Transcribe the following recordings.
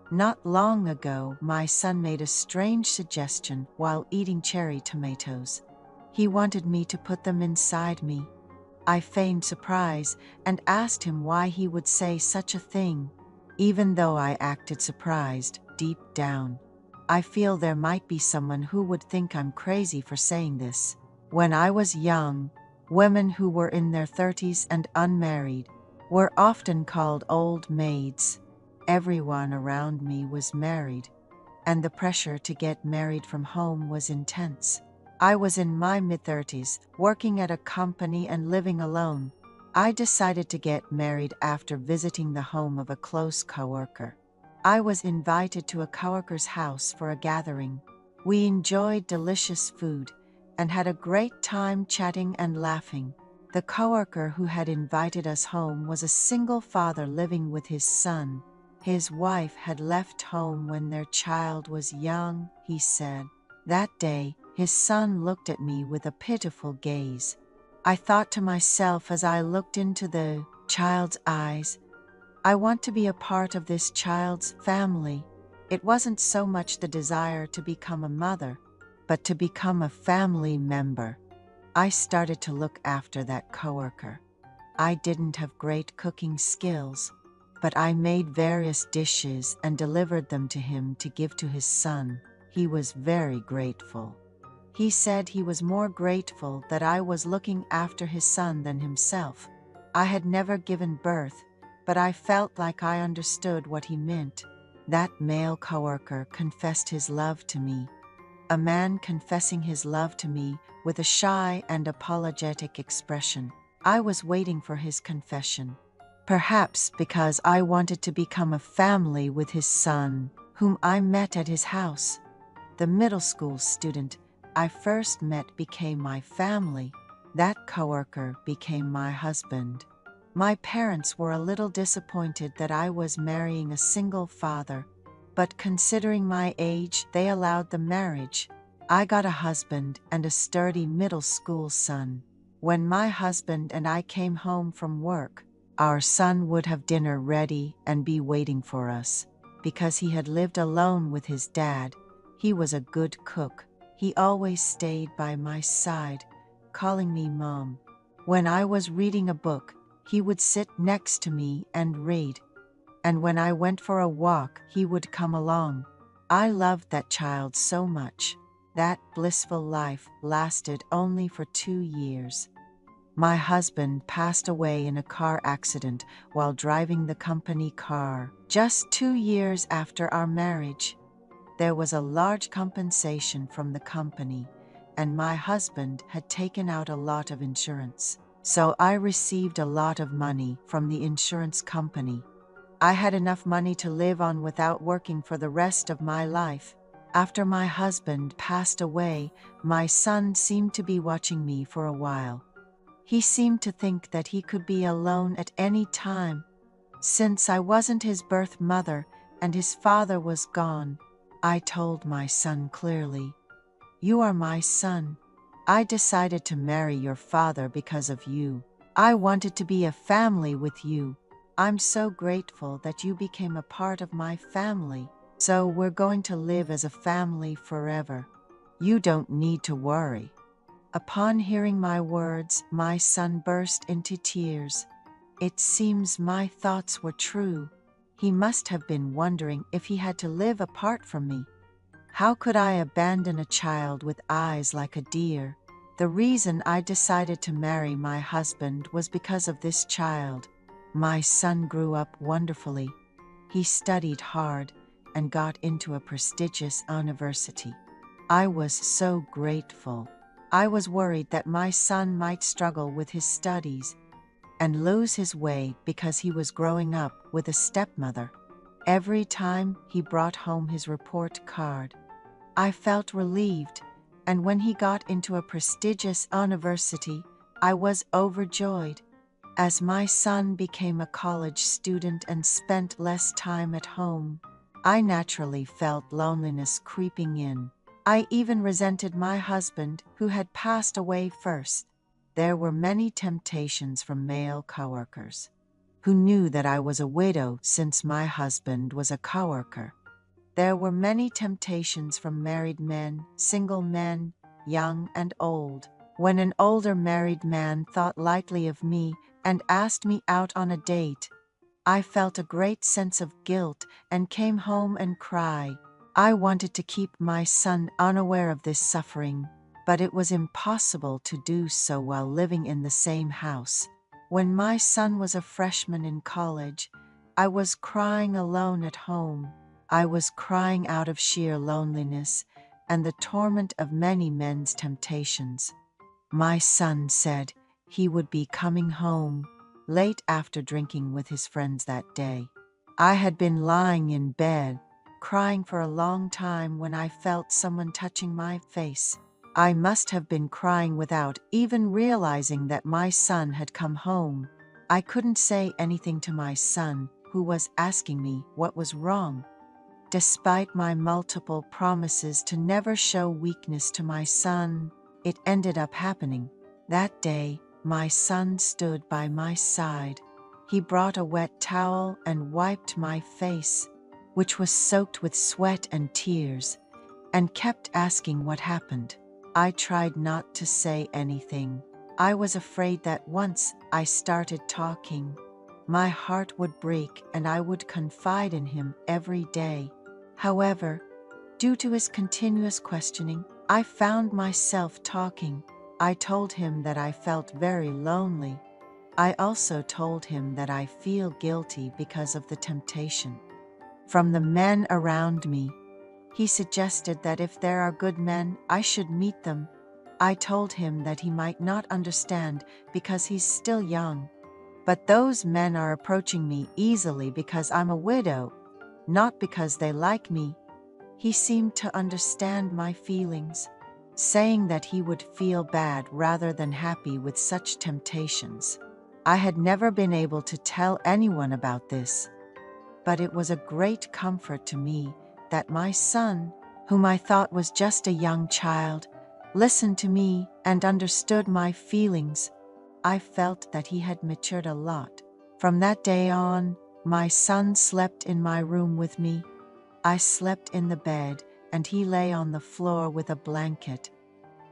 Not long ago, my son made a strange suggestion while eating cherry tomatoes. He wanted me to put them inside me. I feigned surprise and asked him why he would say such a thing. Even though I acted surprised, deep down, I feel there might be someone who would think I'm crazy for saying this. When I was young, women who were in their 30s and unmarried were often called old maids. Everyone around me was married, and the pressure to get married from home was intense. I was in my mid-30s, working at a company and living alone. I decided to get married after visiting the home of a close coworker. I was invited to a coworker's house for a gathering. We enjoyed delicious food and had a great time chatting and laughing. The coworker who had invited us home was a single father living with his son. His wife had left home when their child was young, he said. That day, his son looked at me with a pitiful gaze. I thought to myself as I looked into the child's eyes, I want to be a part of this child's family. It wasn't so much the desire to become a mother, but to become a family member. I started to look after that coworker. I didn't have great cooking skills, but I made various dishes and delivered them to him to give to his son. He was very grateful. He said he was more grateful that I was looking after his son than himself. I had never given birth, but I felt like I understood what he meant. That male coworker confessed his love to me. A man confessing his love to me with a shy and apologetic expression. I was waiting for his confession. Perhaps because I wanted to become a family with his son, whom I met at his house. The middle school student I first met became my family. That coworker became my husband. My parents were a little disappointed that I was marrying a single father, but considering my age, they allowed the marriage. I got a husband and a sturdy middle school son. When my husband and I came home from work, our son would have dinner ready and be waiting for us. Because he had lived alone with his dad, he was a good cook. He always stayed by my side, calling me Mom. When I was reading a book, he would sit next to me and read. And when I went for a walk, he would come along. I loved that child so much. That blissful life lasted only for 2 years. My husband passed away in a car accident while driving the company car, just 2 years after our marriage. There was a large compensation from the company, and my husband had taken out a lot of insurance. So I received a lot of money from the insurance company. I had enough money to live on without working for the rest of my life. After my husband passed away, my son seemed to be watching me for a while. He seemed to think that he could be alone at any time. Since I wasn't his birth mother and his father was gone, I told my son clearly, "You are my son. I decided to marry your father because of you. I wanted to be a family with you. I'm so grateful that you became a part of my family. So we're going to live as a family forever. You don't need to worry." Upon hearing my words, my son burst into tears. It seems my thoughts were true. He must have been wondering if he had to live apart from me. How could I abandon a child with eyes like a deer? The reason I decided to marry my husband was because of this child. My son grew up wonderfully. He studied hard and got into a prestigious university. I was so grateful. I was worried that my son might struggle with his studies and lose his way because he was growing up with a stepmother. Every time he brought home his report card, I felt relieved, and when he got into a prestigious university, I was overjoyed. As my son became a college student and spent less time at home, I naturally felt loneliness creeping in. I even resented my husband, who had passed away first. There were many temptations from male coworkers, who knew that I was a widow since my husband was a coworker. There were many temptations from married men, single men, young and old. When an older married man thought lightly of me and asked me out on a date, I felt a great sense of guilt and came home and cried. I wanted to keep my son unaware of this suffering, but it was impossible to do so while living in the same house. When my son was a freshman in college, I was crying alone at home. I was crying out of sheer loneliness and the torment of many men's temptations. My son said he would be coming home late after drinking with his friends that day. I had been lying in bed, crying for a long time when I felt someone touching my face. I must have been crying without even realizing that my son had come home. I couldn't say anything to my son, who was asking me what was wrong. Despite my multiple promises to never show weakness to my son, it ended up happening. That day, my son stood by my side. He brought a wet towel and wiped my face, which was soaked with sweat and tears, and kept asking what happened. I tried not to say anything. I was afraid that once I started talking, my heart would break and I would confide in him every day. However, due to his continuous questioning, I found myself talking. I told him that I felt very lonely. I also told him that I feel guilty because of the temptation from the men around me. He suggested that if there are good men, I should meet them. I told him that he might not understand because he's still young. But those men are approaching me easily because I'm a widow, not because they like me. He seemed to understand my feelings, saying that he would feel bad rather than happy with such temptations. I had never been able to tell anyone about this, but it was a great comfort to me that my son, whom I thought was just a young child, listened to me and understood my feelings. I felt that he had matured a lot. From that day on, my son slept in my room with me. I slept in the bed and he lay on the floor with a blanket.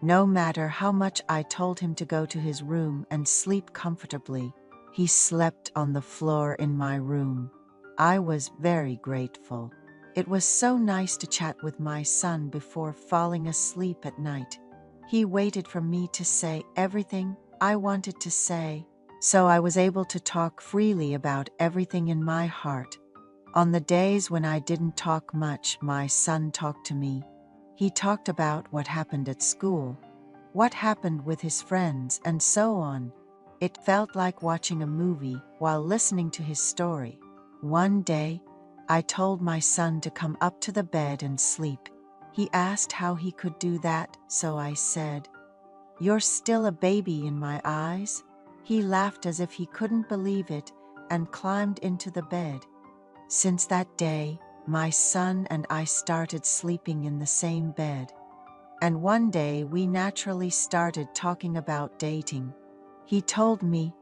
No matter how much I told him to go to his room and sleep comfortably, he slept on the floor in my room. I was very grateful. It was so nice to chat with my son before falling asleep at night. He waited for me to say everything I wanted to say, so I was able to talk freely about everything in my heart. On the days when I didn't talk much, my son talked to me. He talked about what happened at school, what happened with his friends, and so on. It felt like watching a movie while listening to his story. One day, I told my son to come up to the bed and sleep. He asked how he could do that, so I said, "You're still a baby in my eyes." He laughed as if he couldn't believe it and climbed into the bed. Since that day, my son and I started sleeping in the same bed. And one day we naturally started talking about dating. He told me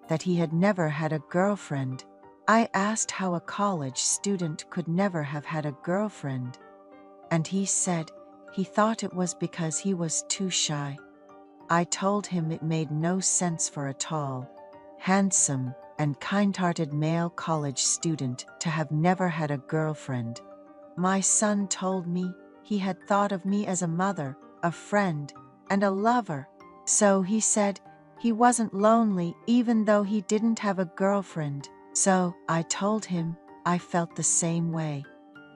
that he had never had a girlfriend. I asked how a college student could never have had a girlfriend, and he said he thought it was because he was too shy. I told him it made no sense for a tall, handsome, and kind-hearted male college student to have never had a girlfriend. My son told me he had thought of me as a mother, a friend, and a lover. So he said he wasn't lonely even though he didn't have a girlfriend. So I told him I felt the same way.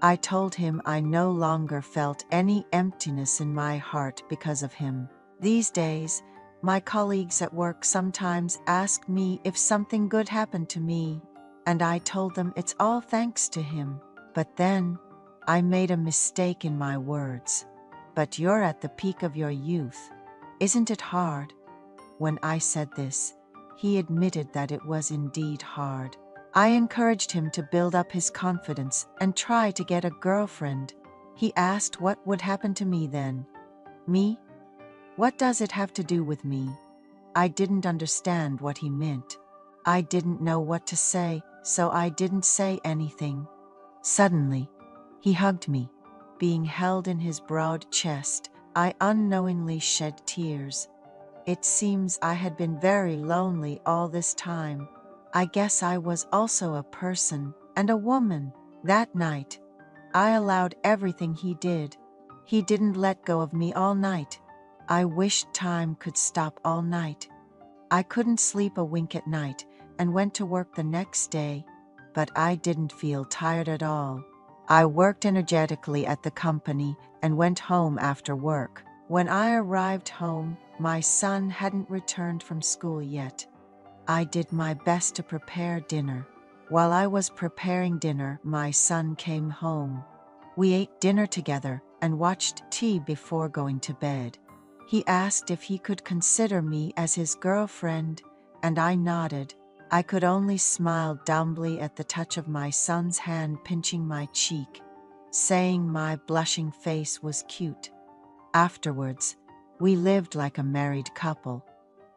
I told him I no longer felt any emptiness in my heart because of him. These days, my colleagues at work sometimes ask me if something good happened to me, and I told them it's all thanks to him. But then, I made a mistake in my words. But you're at the peak of your youth. Isn't it hard? When I said this, he admitted that it was indeed hard. I encouraged him to build up his confidence and try to get a girlfriend. He asked what would happen to me then. Me? What does it have to do with me? I didn't understand what he meant. I didn't know what to say, so I didn't say anything. Suddenly, He hugged me. Being held in his broad chest, I unknowingly shed tears. It seems I had been very lonely all this time. I guess I was also a person and a woman. That night, I allowed everything he did. He didn't let go of me all night. I wished time could stop all night. I couldn't sleep a wink at night and went to work the next day, but I didn't feel tired at all. I worked energetically at the company and went home after work. When I arrived home, my son hadn't returned from school yet. I did my best to prepare dinner. While I was preparing dinner, my son came home. We ate dinner together and watched TV before going to bed. He asked if he could consider me as his girlfriend, and I nodded. I could only smile dumbly at the touch of my son's hand pinching my cheek, saying my blushing face was cute. Afterwards, we lived like a married couple.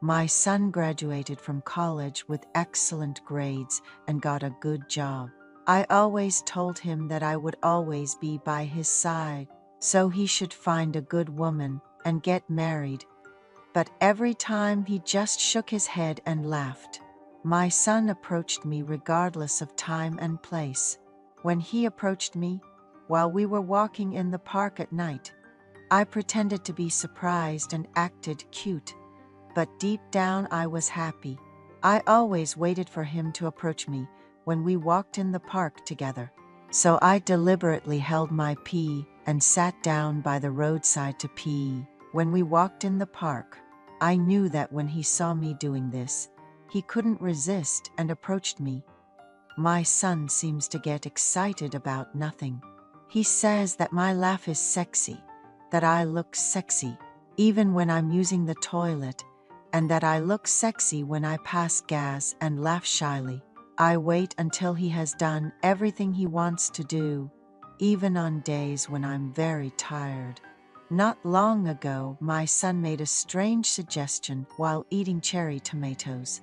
My son graduated from college with excellent grades and got a good job. I always told him that I would always be by his side, so he should find a good woman and get married. But every time he just shook his head and laughed. My son approached me regardless of time and place. When he approached me, while we were walking in the park at night, I pretended to be surprised and acted cute. But deep down I was happy. I always waited for him to approach me when we walked in the park together. So I deliberately held my pee and sat down by the roadside to pee. When we walked in the park, I knew that when he saw me doing this, he couldn't resist and approached me. My son seems to get excited about nothing. He says that my laugh is sexy, that I look sexy even when I'm using the toilet, and that I look sexy when I pass gas and laugh shyly. I wait until he has done everything he wants to do, even on days when I'm very tired. Not long ago, my son made a strange suggestion while eating cherry tomatoes.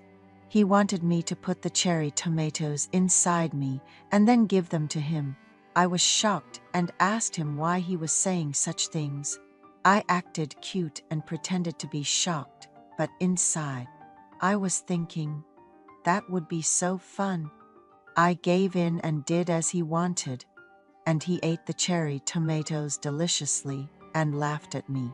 He wanted me to put the cherry tomatoes inside me and then give them to him. I was shocked and asked him why he was saying such things. I acted cute and pretended to be shocked, but inside, I was thinking, that would be so fun. I gave in and did as he wanted, and he ate the cherry tomatoes deliciously and laughed at me.